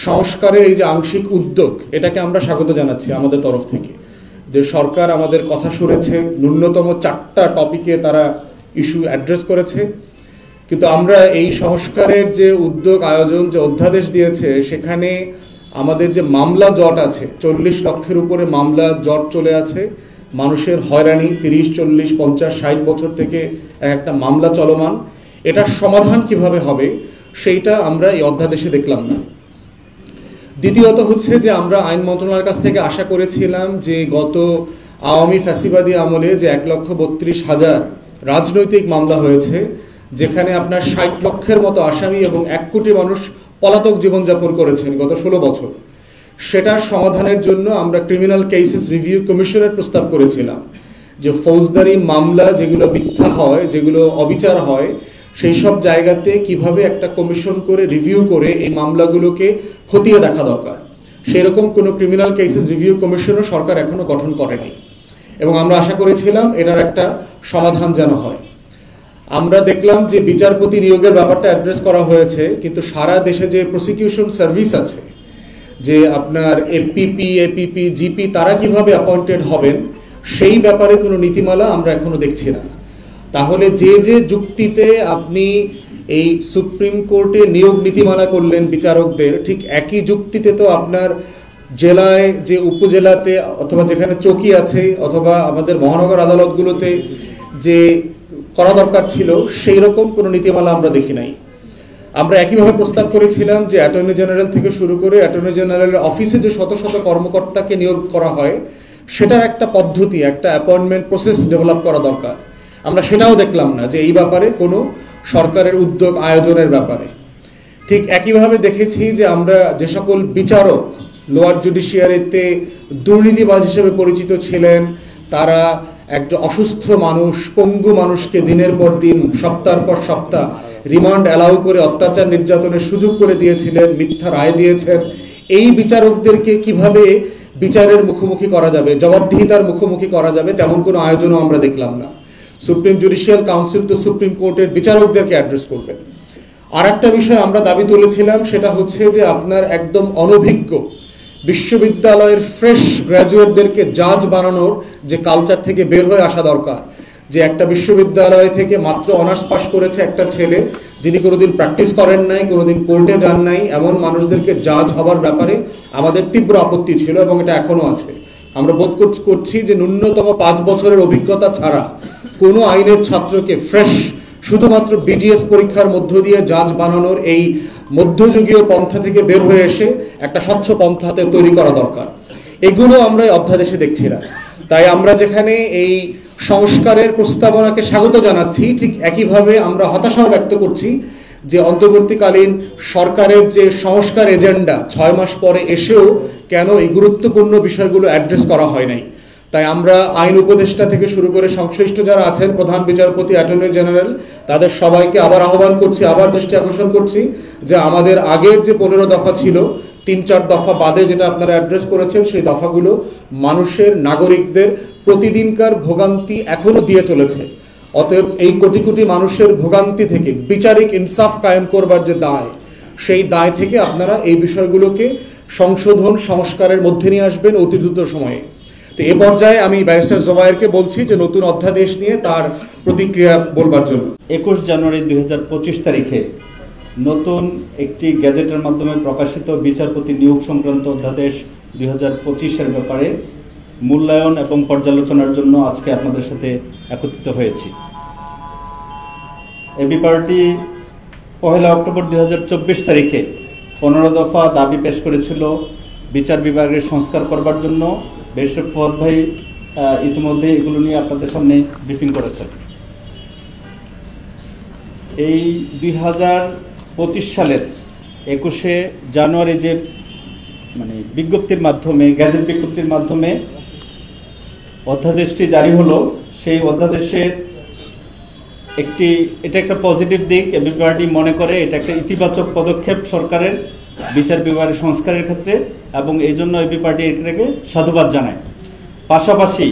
সংস্কারের এই যে আংশিক উদ্যোগ, এটাকে আমরা স্বাগত জানাচ্ছি আমাদের তরফ থেকে। যে সরকার আমাদের কথা শুনেছে, ন্যূনতম 4টা টপিকে তারা ইস্যু অ্যাড্রেস করেছে, কিন্তু আমরা এই সংস্কারের যে উদ্যোগ আয়োজন যে অধ্যাদেশ দিয়েছে, সেখানে আমাদের যে মামলা জট আছে, 40 লক্ষের উপরে মামলা জট চলে আছে, মানুষের হয়রানি 30, 40, 50, 60 বছর থেকে একটা মামলা চলমান, এটার সমাধান কিভাবে হবে সেইটা আমরা এই অধ্যাদেশে দেখলাম না। দ্বিতীয়ত হচ্ছে যে আমরা আইন মন্ত্রণালয়ের কাছ থেকে আশা করেছিলাম যে গত আওয়ামী ফ্যাসিবাদী আমলে যে 1,32,000 রাজনৈতিক মামলা হয়েছে, যেখানে আপনার 60 লক্ষের মতো আসামি এবং 1 কোটি মানুষ পলাতক জীবনযাপন করেছেন গত 16 বছর, সেটার সমাধানের জন্য আমরা ক্রিমিনাল কেসেস রিভিউ কমিশনের প্রস্তাব করেছিলাম। যে ফৌজদারি মামলা যেগুলো মিথ্যা হয়, যেগুলো অবিচার হয়, সেই সব জায়গাতে কিভাবে একটা কমিশন করে রিভিউ করে এই মামলাগুলোকে খতিয়ে দেখা দরকার। সেরকম কোনো ক্রিমিনাল কেসেস রিভিউ কমিশনও সরকার এখনো গঠন করেনি, এবং আমরা আশা করেছিলাম এটার একটা সমাধান যেন হয়। আমরা দেখলাম যে বিচারপতি নিয়োগের ব্যাপারটা অ্যাড্রেস করা হয়েছে, কিন্তু সারা দেশে যে প্রসিকিউশন সার্ভিস আছে, যে আপনার এপিপি, এপিপি, জিপি, তারা কিভাবে অ্যাপয়েন্টেড হবেন, সেই ব্যাপারে কোনো নীতিমালা আমরা এখনো দেখছি না। তাহলে যে যে যুক্তিতে আপনি এই সুপ্রিম কোর্টে নিয়োগ নীতিমালা করলেন বিচারকদের, ঠিক একই যুক্তিতে তো আপনার জেলায় যে উপজেলাতে অথবা যেখানে চৌকি আছে অথবা আমাদের মহানগর আদালতগুলোতে যে করা দরকার ছিল, সেই রকম কোনো নীতিমালা আমরা দেখি নাই। আমরা একইভাবে প্রস্তাব করেছিলাম যে অ্যাটর্নি জেনারেল থেকে শুরু করে অ্যাটর্নি জেনারেলের অফিসে যে শত শত কর্মকর্তাকে নিয়োগ করা হয়, সেটার একটা পদ্ধতি, একটা অ্যাপয়েন্টমেন্ট প্রসেস ডেভেলপ করা দরকার। আমরা সেটাও দেখলাম না যে এই ব্যাপারে কোনো সরকারের উদ্যোগ আয়োজনের ব্যাপারে। ঠিক একইভাবে দেখেছি যে আমরা যে সকল বিচারক লোয়ার জুডিশিয়ারিতে দুর্নীতিবাজ হিসেবে পরিচিত ছিলেন, তারা একটা অসুস্থ মানুষ, পঙ্গু মানুষকে দিনের পর দিন, সপ্তাহের পর সপ্তাহ রিমান্ড অ্যালাউ করে অত্যাচার নির্যাতনের সুযোগ করে দিয়েছিলেন, মিথ্যা রায় দিয়েছেন, এই বিচারকদেরকে কিভাবে বিচারের মুখোমুখি করা যাবে, জবাবদিহিতার মুখোমুখি করা যাবে, তেমন কোনো আয়োজনও আমরা দেখলাম না। সুপ্রিম জুডিশিয়াল কাউন্সিল তো সুপ্রিম কোর্টের বিচারকদেরকে অ্যাড্রেস করবেন। আর একটা বিষয় আমরা দাবি তুলেছিলাম, সেটা হচ্ছে যে আপনার একদম অনভিজ্ঞ বিশ্ববিদ্যালয়ের ফ্রেশ গ্র্যাজুয়েটদেরকে জাজ বানানোর যে কালচার থেকে বের হয়ে আসা দরকার। যে একটা বিশ্ববিদ্যালয় থেকে মাত্র অনার্স পাস করেছে একটা ছেলে, যিনি কোনোদিন প্র্যাকটিস করেন নাই, কোনোদিন কোর্টে যান নাই, এমন মানুষদেরকে জাজ হবার ব্যাপারে আমাদের তীব্র আপত্তি ছিল, এবং এটা এখনো আছে। আমরা বোধ করছি যে ন্যূনতম 5 বছরের অভিজ্ঞতা ছাড়া কোনো আইনের ছাত্রকে ফ্রেশ শুধুমাত্র বিজিএস পরীক্ষার মধ্য দিয়ে জাজ বানানোর এই মধ্যযুগীয় পন্থা থেকে বের হয়ে এসে একটা স্বচ্ছ পন্থাতে তৈরি করা দরকার। এগুলো আমরা অধ্যাদেশে দেখছি না। তাই আমরা যেখানে এই সংস্কারের প্রস্তাবনাকে স্বাগত জানাচ্ছি, ঠিক একইভাবে আমরা হতাশাও ব্যক্ত করছি যে অন্তর্বর্তীকালীন সরকারের যে সংস্কার এজেন্ডা 6 মাস পরে এসেও কেন এই গুরুত্বপূর্ণ বিষয়গুলো অ্যাড্রেস করা হয় নাই। তাই আমরা আইন উপদেষ্টা থেকে শুরু করে সংশ্লিষ্ট যারা আছেন, প্রধান বিচারপতি, অ্যাটর্নি জেনারেল, তাদের সবাইকে আবার আহ্বান করছি, আবার দৃষ্টি আকর্ষণ করছি যে আমাদের আগের যে 15 দফা ছিল, 3-4 দফা বাদে যেটা আপনারা অ্যাড্রেস করেছেন, সেই দফাগুলো মানুষের, নাগরিকদের প্রতিদিনকার ভোগান্তি এখনো দিয়ে চলেছে। অতএব এই কোটি কোটি মানুষের ভোগান্তি থেকে বিচারিক ইনসাফ কায়েম করবার যে দায়, সেই দায় থেকে আপনারা এই বিষয়গুলোকে সংশোধন, সংস্কারের মধ্যে নিয়ে আসবেন অতি দ্রুত সময়ে। তো এ পর্যায়ে আমি ব্যারিস্টার জোবায়েরকে বলছি যে নতুন অধ্যাদেশ নিয়ে তার প্রতিক্রিয়া বলবার জন্য। 21 জানুয়ারি 2025 তারিখে নতুন একটি গ্যাজেটের মাধ্যমে প্রকাশিত বিচারপতি নিয়োগ সংক্রান্ত অধ্যাদেশ 2025-এর ব্যাপারে মূল্যায়ন এবং পর্যালোচনার জন্য আজকে আপনাদের সাথে একত্রিত হয়েছি। এবি পার্টি 1 অক্টোবর 2024 তারিখে 15 দফা দাবি পেশ করেছিল বিচার বিভাগের সংস্কার করবার জন্য। ব্যারিস্টার ফুয়াদ ভাই ইতিমধ্যে এগুলো নিয়ে আপনাদের সামনে ব্রিফিং করেছেন। এই 2025 সালের 21শে জানুয়ারি যে বিজ্ঞপ্তির মাধ্যমে, গ্যাজেট বিজ্ঞপ্তির মাধ্যমে অধ্যাদেশটি জারি হলো, সেই অধ্যাদেশের এটা একটা পজিটিভ দিক। এবি পার্টি মনে করে এটা একটা ইতিবাচক পদক্ষেপ সরকারের বিচার বিভাগের সংস্কারের ক্ষেত্রে, এবং এই জন্য এবি পার্টি এটাকে সাধুবাদ জানায়। পাশাপাশি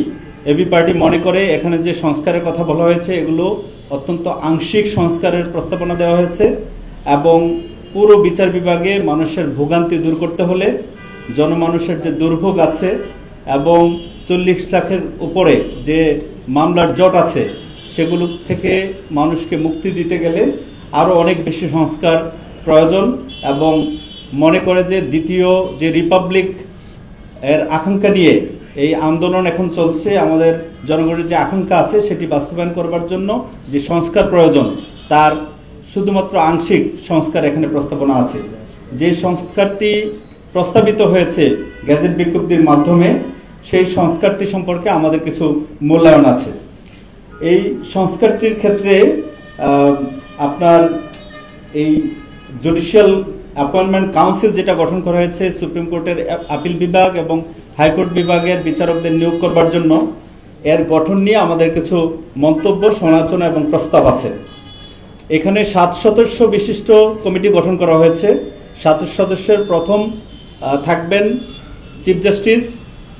এবি পার্টি মনে করে এখানে যে সংস্কারের কথা বলা হয়েছে, এগুলো অত্যন্ত আংশিক সংস্কারের প্রস্তাবনা দেওয়া হয়েছে, এবং পুরো বিচার বিভাগে মানুষের ভোগান্তি দূর করতে হলে, জনমানুষের যে দুর্ভোগ আছে এবং 40 লাখের উপরে যে মামলার জট আছে সেগুলো থেকে মানুষকে মুক্তি দিতে গেলে আরও অনেক বেশি সংস্কার প্রয়োজন, এবং মনে করে যে দ্বিতীয় যে রিপাবলিক এর আকাঙ্ক্ষা নিয়ে এই আন্দোলন এখন চলছে, আমাদের জনগণের যে আকাঙ্ক্ষা আছে সেটি বাস্তবায়ন করবার জন্য যে সংস্কার প্রয়োজন তার শুধুমাত্র আংশিক সংস্কার এখানে প্রস্তাবনা আছে। যে সংস্কারটি প্রস্তাবিত হয়েছে গ্যাজেট বিজ্ঞপ্তির মাধ্যমে, সেই সংস্কারটি সম্পর্কে আমাদের কিছু মূল্যায়ন আছে। এই সংস্কারটির ক্ষেত্রে আপনার এই জুডিশিয়াল অ্যাপয়েন্টমেন্ট কাউন্সিল যেটা গঠন করা হয়েছে সুপ্রিম কোর্টের আপিল বিভাগ এবং হাইকোর্ট বিভাগের বিচারকদের নিয়োগ করবার জন্য, এর গঠন নিয়ে আমাদের কিছু মন্তব্য, সমালোচনা এবং প্রস্তাব আছে। এখানে 7 সদস্য বিশিষ্ট কমিটি গঠন করা হয়েছে। 7 সদস্যের প্রথম থাকবেন চিফ জাস্টিস,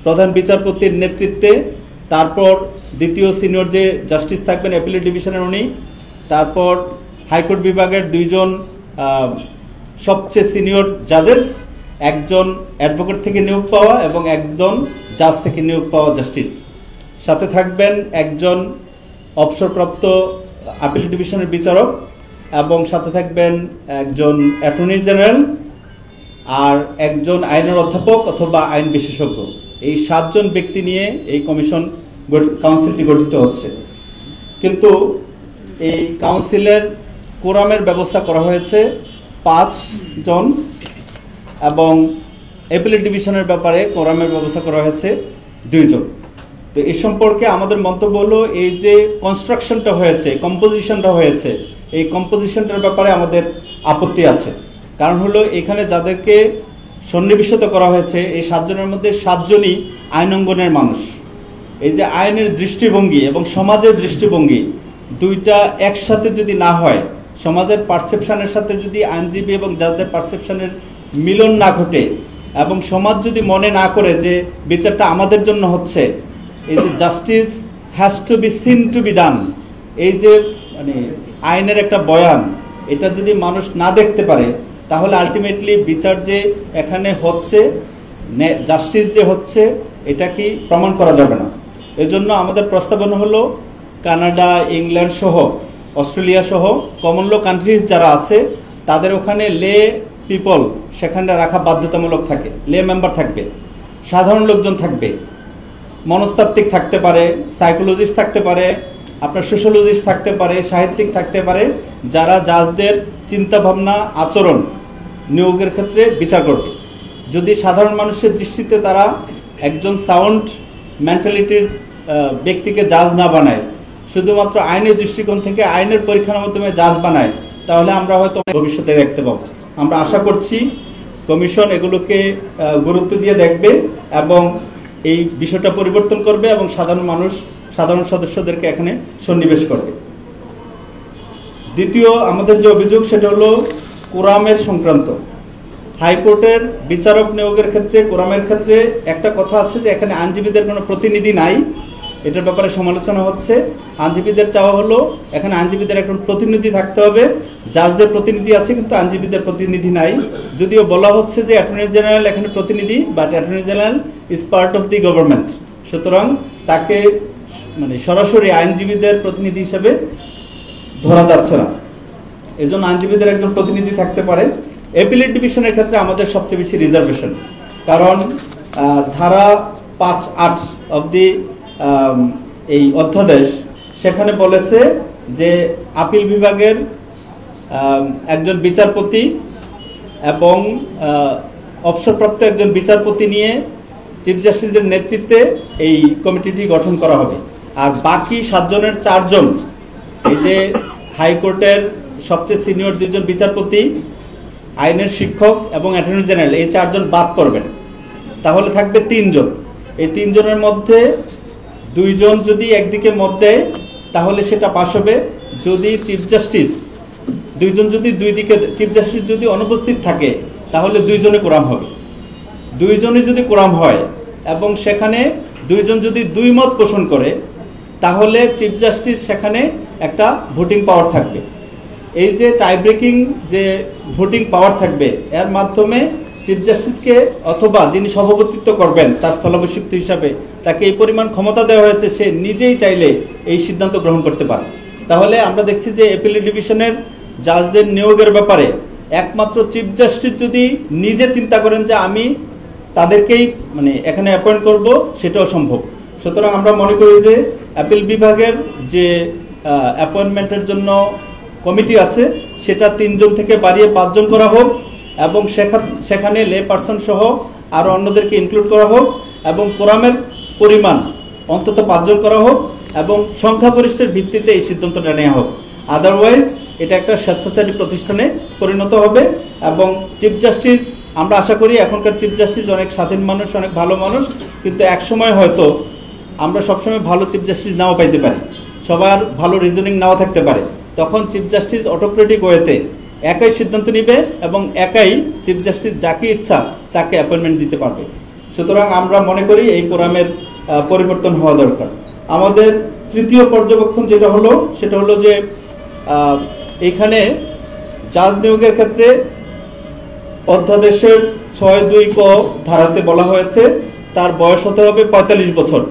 প্রধান বিচারপতির নেতৃত্বে, তারপর দ্বিতীয় সিনিয়র যে জাস্টিস থাকবেন অ্যাপিলেট ডিভিশনের উনি, তারপর হাইকোর্ট বিভাগের 2 জন সবচেয়ে সিনিয়র জাজেস, একজন অ্যাডভোকেট থেকে নিয়োগ পাওয়া এবং একজন জাজ থেকে নিয়োগ পাওয়া জাস্টিস, সাথে থাকবেন একজন অবসরপ্রাপ্ত আপিল ডিভিশনের বিচারক, এবং সাথে থাকবেন একজন অ্যাটর্নি জেনারেল আর একজন আইনের অধ্যাপক অথবা আইন বিশেষজ্ঞ। এই 7 জন ব্যক্তি নিয়ে এই কমিশন কাউন্সিলটি গঠিত হচ্ছে। কিন্তু এই কাউন্সিলের কোরামের ব্যবস্থা করা হয়েছে 5 জন, এবং অ্যাপিলেট ডিভিশনের ব্যাপারে কোরামের ব্যবস্থা করা হয়েছে 2 জন। তো এই সম্পর্কে আমাদের মন্তব্য হলো, এই যে কনস্ট্রাকশনটা হয়েছে, কম্পোজিশনটা হয়েছে, এই কম্পোজিশনটার ব্যাপারে আমাদের আপত্তি আছে। কারণ হলো, এখানে যাদেরকে সন্নিবেশিত করা হয়েছে এই 7 জনের মধ্যে 7 জনই আইন অঙ্গনের মানুষ। এই যে আইনের দৃষ্টিভঙ্গি এবং সমাজের দৃষ্টিভঙ্গি দুইটা একসাথে যদি না হয়, সমাজের পারসেপশনের সাথে যদি আইনজীবী এবং যাদের পারসেপশনের মিলন না ঘটে, এবং সমাজ যদি মনে না করে যে বিচারটা আমাদের জন্য হচ্ছে, এই যে justice has to be seen to be done, এই যে মানে আইনের একটা বয়ান, এটা যদি মানুষ না দেখতে পারে, তাহলে আলটিমেটলি বিচার যে এখানে হচ্ছে, জাস্টিস যে হচ্ছে, এটা কি প্রমাণ করা যাবে না। এজন্য আমাদের প্রস্তাবনা হলো, কানাডা, ইংল্যান্ড সহ, অস্ট্রেলিয়া সহ কমন ল কান্ট্রিজ যারা আছে তাদের ওখানে লে পিপল সেখানে রাখা বাধ্যতামূলক থাকে। লে মেম্বার থাকবে, সাধারণ লোকজন থাকবে, মনস্তাত্ত্বিক থাকতে পারে, সাইকোলজিস্ট থাকতে পারে, আপনার সোশ্যোলজিস্ট থাকতে পারে, সাহিত্যিক থাকতে পারে, যারা জাজদের চিন্তাভাবনা, আচরণ নিয়োগের ক্ষেত্রে বিচার করবে। যদি সাধারণ মানুষের দৃষ্টিতে তারা একজন সাউন্ড মেন্টালিটির ব্যক্তিকে জাজ না বানায়, শুধুমাত্র আইনের দৃষ্টিকোণ থেকে আইনের পরীক্ষার মাধ্যমে জাজ বানায়, তাহলে আমরা হয়তো ভবিষ্যতে দেখতে পাবো। আমরা আশা করছি কমিশন এগুলোকে গুরুত্ব দিয়ে দেখবে এবং এই বিষয়টা পরিবর্তন করবে এবং সাধারণ মানুষ, সাধারণ সদস্যদেরকে এখানে সন্নিবেশ করবে। দ্বিতীয় আমাদের যে অভিযোগ সেটা হলো কোরামের সংক্রান্ত। হাইকোর্টের বিচারক নিয়োগের ক্ষেত্রে, কোরামের ক্ষেত্রে একটা কথা আছে যে এখানে আইনজীবীদের কোনো প্রতিনিধি নাই, এটার ব্যাপারে সমালোচনা হচ্ছে। আইনজীবীদের চাওয়া হলো এখানে আইনজীবীদের একজন প্রতিনিধি থাকতে হবে, জাজদের প্রতিনিধি আছে কিন্তু আইনজীবীদের প্রতিনিধি নাই। যদিও বলা হচ্ছে যে অ্যাটর্নি জেনারেল এখানে প্রতিনিধি, but attorney general is part of the government, সুতরাং তাকে মানে সরাসরি আইনজীবীদের প্রতিনিধি হিসেবে ধরা যাচ্ছে না। এজন্য আইনজীবীদের একজন প্রতিনিধি থাকতে পারে। অ্যাপিলেট ডিভিশনের ক্ষেত্রে আমাদের সবচেয়ে বেশি রিজার্ভেশন, কারণ ধারা 5(8) অব দি এই অধ্যাদেশ সেখানে বলেছে যে আপিল বিভাগের একজন বিচারপতি এবং অবসরপ্রাপ্ত একজন বিচারপতি নিয়ে চিফ জাস্টিসের নেতৃত্বে এই কমিটিটি গঠন করা হবে। আর বাকি 7 জনের 4 জন, এই যে হাইকোর্টের সবচেয়ে সিনিয়র 2 জন বিচারপতি, আইনের শিক্ষক এবং অ্যাটর্নি জেনারেল, এই 4 জন বাদ করবেন, তাহলে থাকবে 3 জন। এই 3 জনের মধ্যে 2 জন যদি একদিকে মত দেয় তাহলে সেটা পাশ হবে। যদি চিফ জাস্টিস 2 জন যদি দুই দিকে, চিফ জাস্টিস যদি অনুপস্থিত থাকে তাহলে 2 জনে কোরাম হবে। 2 জনে যদি কোরাম হয় এবং সেখানে 2 জন যদি 2 মত পোষণ করে তাহলে চিফ জাস্টিস সেখানে একটা ভোটিং পাওয়ার থাকবে। এই যে টাই ব্রেকিং যে ভোটিং পাওয়ার থাকবে, এর মাধ্যমে চিফ জাস্টিসকে অথবা যিনি সভাপতিত্ব করবেন তার স্থলাভিষিক্ত হিসাবে তাকে এই পরিমাণ ক্ষমতা দেওয়া হয়েছে, সে নিজেই চাইলে এই সিদ্ধান্ত গ্রহণ করতে পারে। তাহলে আমরা দেখছি যে অ্যাপিলেট ডিভিশনের জাজদের নিয়োগের ব্যাপারে একমাত্র চিফ জাস্টিস যদি নিজে চিন্তা করেন যে আমি তাদেরকেই এখানে অ্যাপয়েন্ট করব, সেটাও সম্ভব। সুতরাং আমরা মনে করি যে অ্যাপিল বিভাগের যে অ্যাপয়েন্টমেন্টের জন্য কমিটি আছে সেটা 3 জন থেকে বাড়িয়ে 5 জন করা হোক, এবং সেখানে লে পার্সন সহ আরও অন্যদেরকে ইনক্লুড করা হোক, এবং কোরামের পরিমাণ অন্তত 5 জন করা হোক, এবং সংখ্যাগরিষ্ঠের ভিত্তিতে এই সিদ্ধান্তটা নেওয়া হোক। আদারওয়াইজ এটা একটা স্বেচ্ছাচারী প্রতিষ্ঠানে পরিণত হবে। এবং চিফ জাস্টিস, আমরা আশা করি এখনকার চিফ জাস্টিস অনেক স্বাধীন মানুষ, অনেক ভালো মানুষ, কিন্তু একসময় হয়তো আমরা সবসময় ভালো চিফ জাস্টিস নাও পাইতে পারি, সবার ভালো রিজনিং নাও থাকতে পারে। তখন চিফ জাস্টিস অটোক্রেটিক ওয়েতে একাই সিদ্ধান্ত নিবে এবং একাই চিফ জাস্টিস যাকে ইচ্ছা তাকে অ্যাপয়েন্টমেন্ট দিতে পারবে। সুতরাং আমরা মনে করি এই কোরামের পরিবর্তন হওয়া দরকার। আমাদের তৃতীয় পর্যবেক্ষণ যেটা হলো সেটা হলো যে এখানে জাজ নিয়োগের ক্ষেত্রে অধ্যাদেশের 6(2) ক ধারাতে বলা হয়েছে তার বয়স হতে হবে 45 বছর,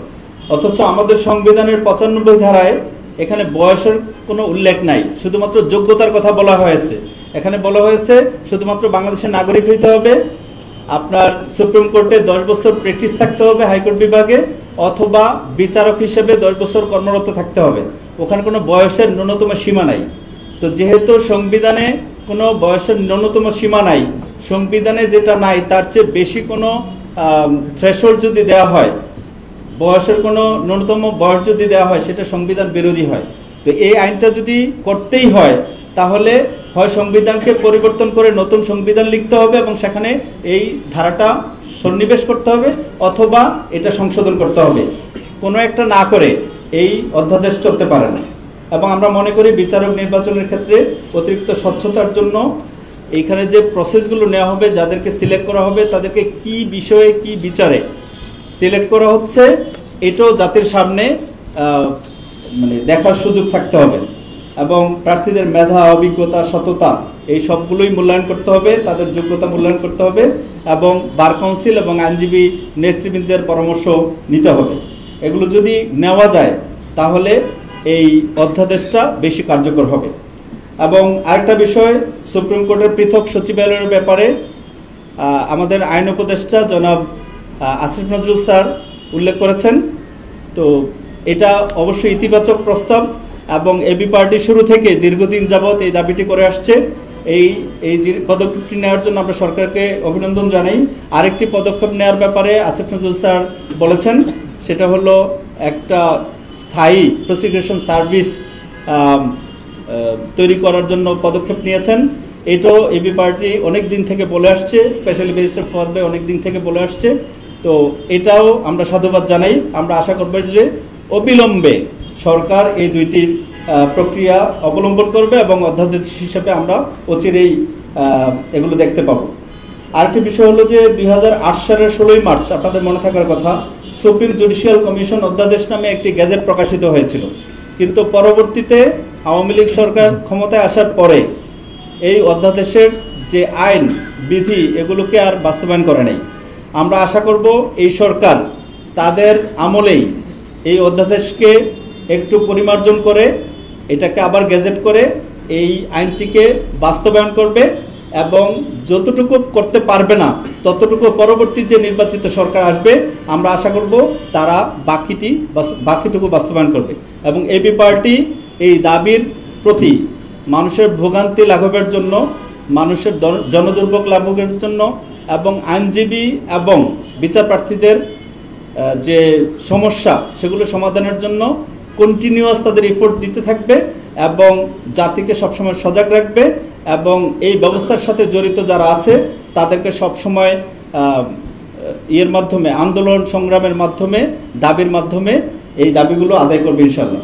অথচ আমাদের সংবিধানের 95 ধারায় এখানে বয়সের কোনো উল্লেখ নাই, শুধুমাত্র যোগ্যতার কথা বলা হয়েছে। এখানে বলা হয়েছে শুধুমাত্র বাংলাদেশের নাগরিক হইতে হবে, আপনার সুপ্রিম কোর্টে 10 বছর প্র্যাকটিস থাকতে হবে হাইকোর্ট বিভাগে, অথবা বিচারক হিসেবে 10 বছর কর্মরত থাকতে হবে। ওখানে কোনো বয়সের ন্যূনতম সীমা নাই। তো যেহেতু সংবিধানে কোনো বয়সের ন্যূনতম সীমা নাই, সংবিধানে যেটা নাই তার চেয়ে বেশি কোনো থ্রেশহোল্ড যদি দেওয়া হয়, বয়সের কোনো ন্যূনতম বয়স যদি দেওয়া হয়, সেটা সংবিধান বিরোধী হয়। তো এই আইনটা যদি করতেই হয় তাহলে হয় সংবিধানকে পরিবর্তন করে নতুন সংবিধান লিখতে হবে এবং সেখানে এই ধারাটা সন্নিবেশ করতে হবে, অথবা এটা সংশোধন করতে হবে। কোনো একটা না করে এই অধ্যাদেশ চলতে পারে না। এবং আমরা মনে করি বিচারক নির্বাচনের ক্ষেত্রে অতিরিক্ত স্বচ্ছতার জন্য এইখানে যে প্রসেসগুলো নেওয়া হবে, যাদেরকে সিলেক্ট করা হবে তাদেরকে কি বিষয়ে কি বিচারে সিলেক্ট করা হচ্ছে, এটাও জাতির সামনে দেখার সুযোগ থাকতে হবে। এবং প্রার্থীদের মেধা, অভিজ্ঞতা, সততা এই সবগুলোই মূল্যায়ন করতে হবে, তাদের যোগ্যতা মূল্যায়ন করতে হবে, এবং বার কাউন্সিল এবং আইনজীবী নেতৃবৃন্দের পরামর্শ নিতে হবে। এগুলো যদি নেওয়া যায় তাহলে এই অধ্যাদেশটা বেশি কার্যকর হবে। এবং আরেকটা বিষয়, সুপ্রিম কোর্টের পৃথক সচিবালয়ের ব্যাপারে আমাদের আইন উপদেষ্টা জনাব আসিফ নজরুল স্যার উল্লেখ করেছেন। তো এটা অবশ্যই ইতিবাচক প্রস্তাব, এবং এবি পার্টি শুরু থেকে দীর্ঘদিন যাবৎ এই দাবিটি করে আসছে। এই পদক্ষেপটি নেওয়ার জন্য আমরা সরকারকে অভিনন্দন জানাই। আরেকটি পদক্ষেপ নেওয়ার ব্যাপারে আসিফ নজরুল স্যার বলেছেন, সেটা হলো একটা স্থায়ী প্রসিকিউশন সার্ভিস তৈরি করার জন্য পদক্ষেপ নিয়েছেন। এটাও এবি পার্টি অনেক দিন থেকে বলে আসছে, স্পেশালি ব্যারিস্টার ফুয়াদ ভাই অনেক দিন থেকে বলে আসছে। তো এটাও আমরা সাধুবাদ জানাই। আমরা আশা করব যে অবিলম্বে সরকার এই দুইটির প্রক্রিয়া অবলম্বন করবে এবং অধ্যাদেশ হিসেবে আমরা অচিরেই এগুলো দেখতে পাবো। আরেকটি বিষয় হলো যে 2008 সালের 16 মার্চ, আপনাদের মনে থাকার কথা, সুপ্রিম জুডিশিয়াল কমিশন অধ্যাদেশ নামে একটি গেজেট প্রকাশিত হয়েছিল। কিন্তু পরবর্তীতে আওয়ামী লীগ সরকার ক্ষমতায় আসার পরে এই অধ্যাদেশের যে আইন বিধি এগুলোকে আর বাস্তবায়ন করে নাই। আমরা আশা করব এই সরকার তাদের আমলেই এই অধ্যাদেশকে একটু পরিমার্জন করে এটাকে আবার গেজেট করে এই আইনটিকে বাস্তবায়ন করবে, এবং যতটুকু করতে পারবে না ততটুকু পরবর্তী যে নির্বাচিত সরকার আসবে আমরা আশা করব তারা বাকিটুকু বাস্তবায়ন করবে। এবং এবি পার্টি এই দাবির প্রতি মানুষের ভোগান্তি লাঘবের জন্য, মানুষের জনদুর্ভোগ লাঘবের জন্য, এবং আইনজীবী এবং বিচার প্রার্থীদের যে সমস্যা সেগুলো সমাধানের জন্য কন্টিনিউয়াস তাদের এফোর্ট দিতে থাকবে এবং জাতিকে সবসময় সজাগ রাখবে, এবং এই ব্যবস্থার সাথে জড়িত যারা আছে তাদেরকে সবসময় এর মাধ্যমে, আন্দোলন সংগ্রামের মাধ্যমে, দাবির মাধ্যমে এই দাবিগুলো আদায় করবে ইনশাআল্লাহ।